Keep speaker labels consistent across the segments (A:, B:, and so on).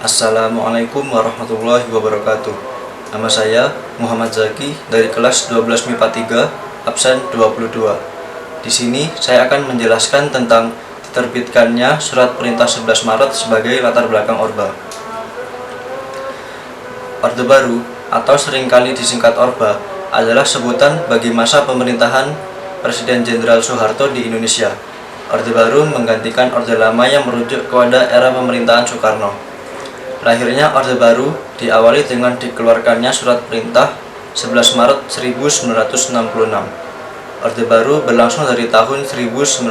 A: Assalamualaikum warahmatullahi wabarakatuh. Nama saya Muhammad Zaki dari kelas 12 MIPA 3, absen 22. Di sini saya akan menjelaskan tentang diterbitkannya Surat Perintah 11 Maret sebagai latar belakang Orba. Orde Baru atau seringkali disingkat Orba adalah sebutan bagi masa pemerintahan Presiden Jenderal Soeharto di Indonesia. Orde Baru menggantikan Orde Lama yang merujuk kepada era pemerintahan Soekarno. Lahirnya Orde Baru diawali dengan dikeluarkannya Surat Perintah 11 Maret 1966. Orde Baru berlangsung dari tahun 1966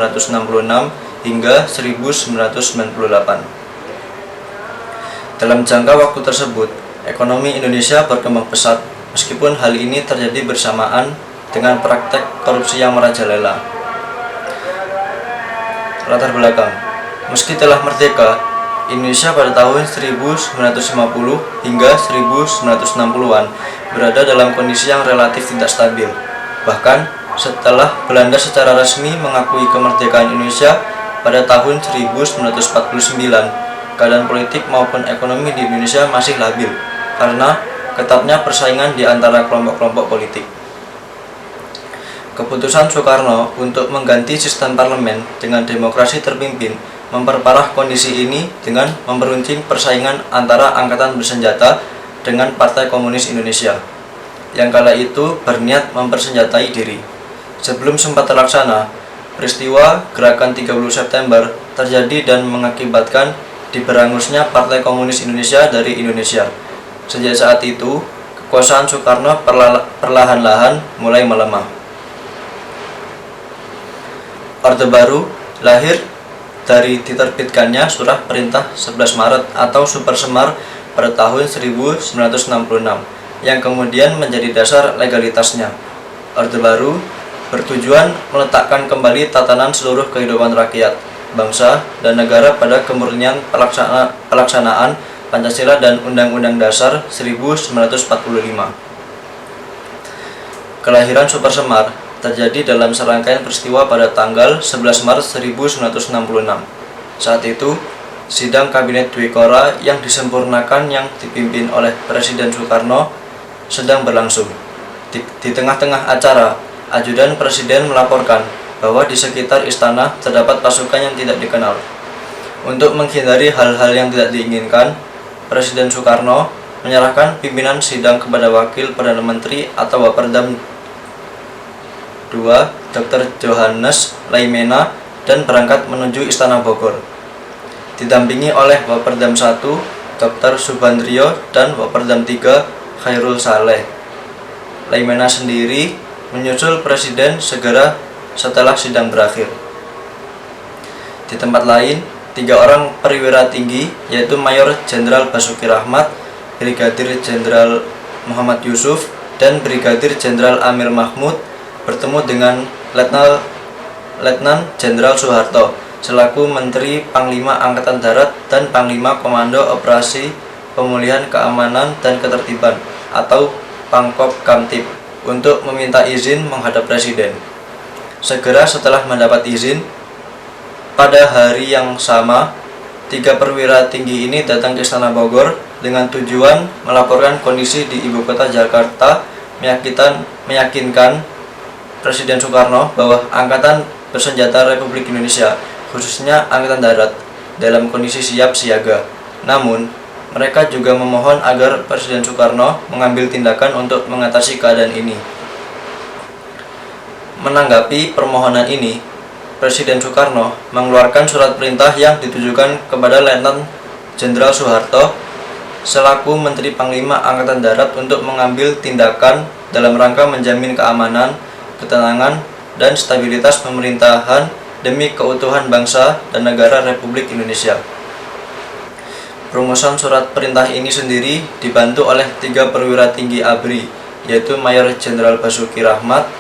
A: hingga 1998. Dalam jangka waktu tersebut, ekonomi Indonesia berkembang pesat, meskipun hal ini terjadi bersamaan dengan praktek korupsi yang merajalela. Latar belakang: meski telah merdeka, Indonesia pada tahun 1950 hingga 1960-an berada dalam kondisi yang relatif tidak stabil. Bahkan setelah Belanda secara resmi mengakui kemerdekaan Indonesia pada tahun 1949, keadaan politik maupun ekonomi di Indonesia masih labil karena ketatnya persaingan di antara kelompok-kelompok politik. Keputusan Soekarno untuk mengganti sistem parlemen dengan demokrasi terpimpin memperparah kondisi ini dengan memperuncing persaingan antara angkatan bersenjata dengan Partai Komunis Indonesia, yang kala itu berniat mempersenjatai diri. Sebelum sempat terlaksana, peristiwa Gerakan 30 September terjadi dan mengakibatkan diberangusnya Partai Komunis Indonesia dari Indonesia. Sejak saat itu, kekuasaan Soekarno perlahan-lahan mulai melemah. Orde Baru lahir dari diterbitkannya Surat Perintah 11 Maret atau Super Semar pada tahun 1966 yang kemudian menjadi dasar legalitasnya. Orde Baru bertujuan meletakkan kembali tatanan seluruh kehidupan rakyat, bangsa, dan negara pada kemurnian pelaksanaan Pancasila dan Undang-Undang Dasar 1945. Kelahiran Super Semar terjadi dalam serangkaian peristiwa pada tanggal 11 Maret 1966. Saat itu, sidang Kabinet Dwikora yang disempurnakan yang dipimpin oleh Presiden Soekarno sedang berlangsung. Di tengah-tengah acara, ajudan Presiden melaporkan bahwa di sekitar istana terdapat pasukan yang tidak dikenal. Untuk menghindari hal-hal yang tidak diinginkan, Presiden Soekarno menyerahkan pimpinan sidang kepada Wakil Perdana Menteri atau Waperdam II, Dr. Johannes Laimena, dan berangkat menuju Istana Bogor. Didampingi oleh Waperdam I, Dr. Subandrio, dan Waperdam III, Khairul Saleh. Laimena sendiri menyusul Presiden segera setelah sidang berakhir. Di tempat lain, 3 orang perwira tinggi, yaitu Mayor Jenderal Basuki Rahmat, Brigadir Jenderal Muhammad Yusuf, dan Brigadir Jenderal Amir Mahmud bertemu dengan Letnan Jenderal Soeharto selaku Menteri Panglima Angkatan Darat dan Panglima Komando Operasi Pemulihan Keamanan dan Ketertiban atau Pangkop Kamtib untuk meminta izin menghadap Presiden. Segera setelah mendapat izin, pada hari yang sama, 3 perwira tinggi ini datang ke Istana Bogor dengan tujuan melaporkan kondisi di ibu kota Jakarta, meyakinkan Presiden Soekarno bahwa Angkatan Bersenjata Republik Indonesia, khususnya Angkatan Darat, dalam kondisi siap siaga. Namun, mereka juga memohon agar Presiden Soekarno mengambil tindakan untuk mengatasi keadaan ini. Menanggapi permohonan ini, Presiden Soekarno mengeluarkan surat perintah yang ditujukan kepada Letnan Jenderal Soeharto selaku Menteri Panglima Angkatan Darat untuk mengambil tindakan dalam rangka menjamin keamanan, ketenangan, dan stabilitas pemerintahan demi keutuhan bangsa dan negara Republik Indonesia. Perumusan surat perintah ini sendiri dibantu oleh 3 perwira tinggi ABRI, yaitu Mayor Jenderal Basuki Rahmat,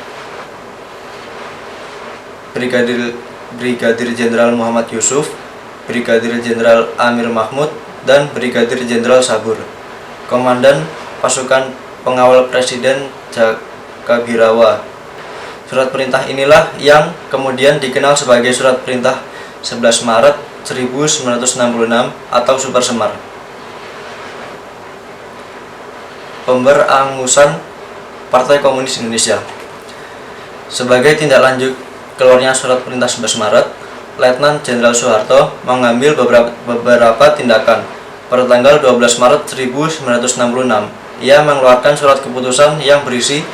A: Brigadir Jenderal Muhammad Yusuf, Brigadir Jenderal Amir Mahmud, dan Brigadir Jenderal Sabur, Komandan Pasukan Pengawal Presiden Jakabirawa. Surat perintah inilah yang kemudian dikenal sebagai Surat Perintah 11 Maret 1966 atau Super Semar. pemberangusan Partai Komunis Indonesia. Sebagai tindak lanjut keluarnya surat perintah 11 Maret, Letnan Jenderal Soeharto mengambil beberapa tindakan. Pada tanggal 12 Maret 1966, ia mengeluarkan surat keputusan yang berisi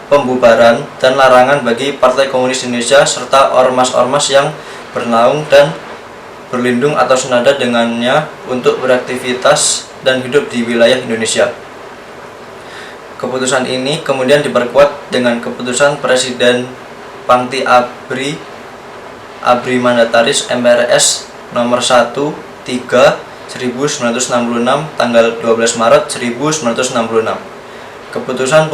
A: pembubaran dan larangan bagi Partai Komunis Indonesia serta ormas-ormas yang bernaung dan berlindung atau senada dengannya untuk beraktivitas dan hidup di wilayah Indonesia. Keputusan ini kemudian diperkuat dengan keputusan Presiden Pangti Abri Mandataris MPRS nomor 13 1966 tanggal 12 Maret 1966. Keputusan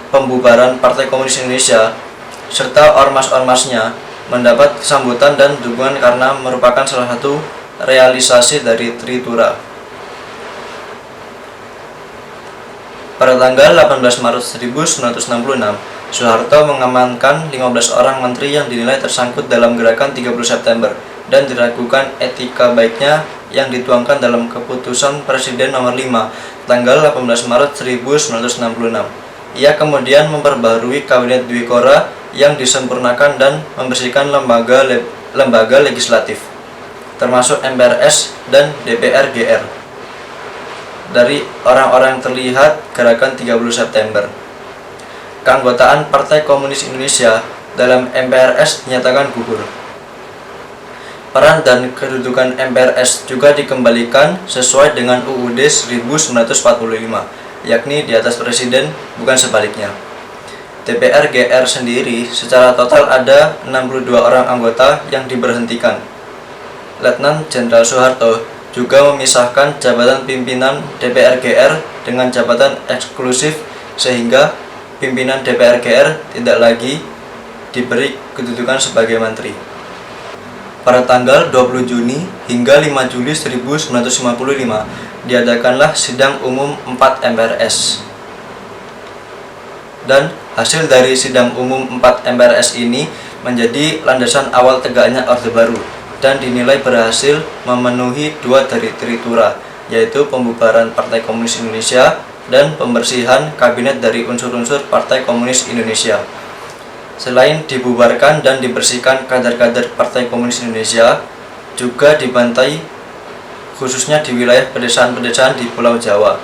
A: pembubaran Partai Komunis Indonesia serta ormas-ormasnya mendapat sambutan dan dukungan karena merupakan salah satu realisasi dari Tritura. Pada tanggal 18 Maret 1966, Soeharto mengamankan 15 orang menteri yang dinilai tersangkut dalam gerakan 30 September dan diragukan etika baiknya yang dituangkan dalam keputusan Presiden nomor 5 tanggal 18 Maret 1966. Ia kemudian memperbarui Kabinet Dwi Kora yang disempurnakan dan membersihkan lembaga legislatif, termasuk MPRS dan DPR GR, dari orang-orang terlihat gerakan 30 September. Keanggotaan Partai Komunis Indonesia dalam MPRS dinyatakan gugur. Peran dan kedudukan MPRS juga dikembalikan sesuai dengan UUD 1945, yakni di atas Presiden, bukan sebaliknya. DPR GR sendiri secara total ada 62 orang anggota yang diberhentikan. Letnan Jenderal Soeharto juga memisahkan jabatan pimpinan DPR GR dengan jabatan eksklusif sehingga pimpinan DPR GR tidak lagi diberi kedudukan sebagai menteri. Pada tanggal 20 Juni hingga 5 Juli 1955 diadakanlah sidang umum 4 MPRS. Dan hasil dari sidang umum 4 MPRS ini menjadi landasan awal tegaknya Orde Baru dan dinilai berhasil memenuhi 2 dari Tritura, yaitu pembubaran Partai Komunis Indonesia dan pembersihan kabinet dari unsur-unsur Partai Komunis Indonesia. Selain dibubarkan dan dibersihkan kader-kader Partai Komunis Indonesia, juga dibantai khususnya di wilayah pedesaan-pedesaan di Pulau Jawa.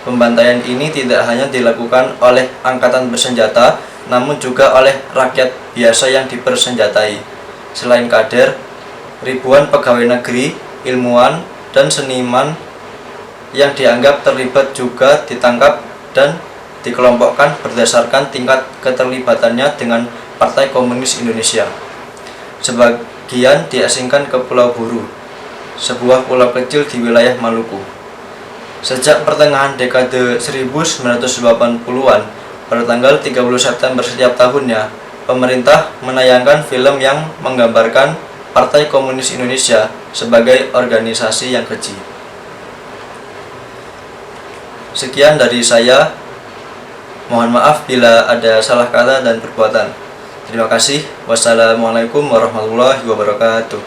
A: Pembantaian ini tidak hanya dilakukan oleh angkatan bersenjata, namun juga oleh rakyat biasa yang dipersenjatai. Selain kader, ribuan pegawai negeri, ilmuwan, dan seniman yang dianggap terlibat juga ditangkap dan dikelompokkan berdasarkan tingkat keterlibatannya dengan Partai Komunis Indonesia. Sebagian diasingkan ke Pulau Buru, sebuah pulau kecil di wilayah Maluku. Sejak pertengahan dekade 1980-an, pada tanggal 30 September setiap tahunnya, pemerintah menayangkan film yang menggambarkan Partai Komunis Indonesia sebagai organisasi yang keji. Sekian dari saya. Mohon maaf bila ada salah kata dan perbuatan. Terima kasih. Wassalamualaikum warahmatullahi wabarakatuh.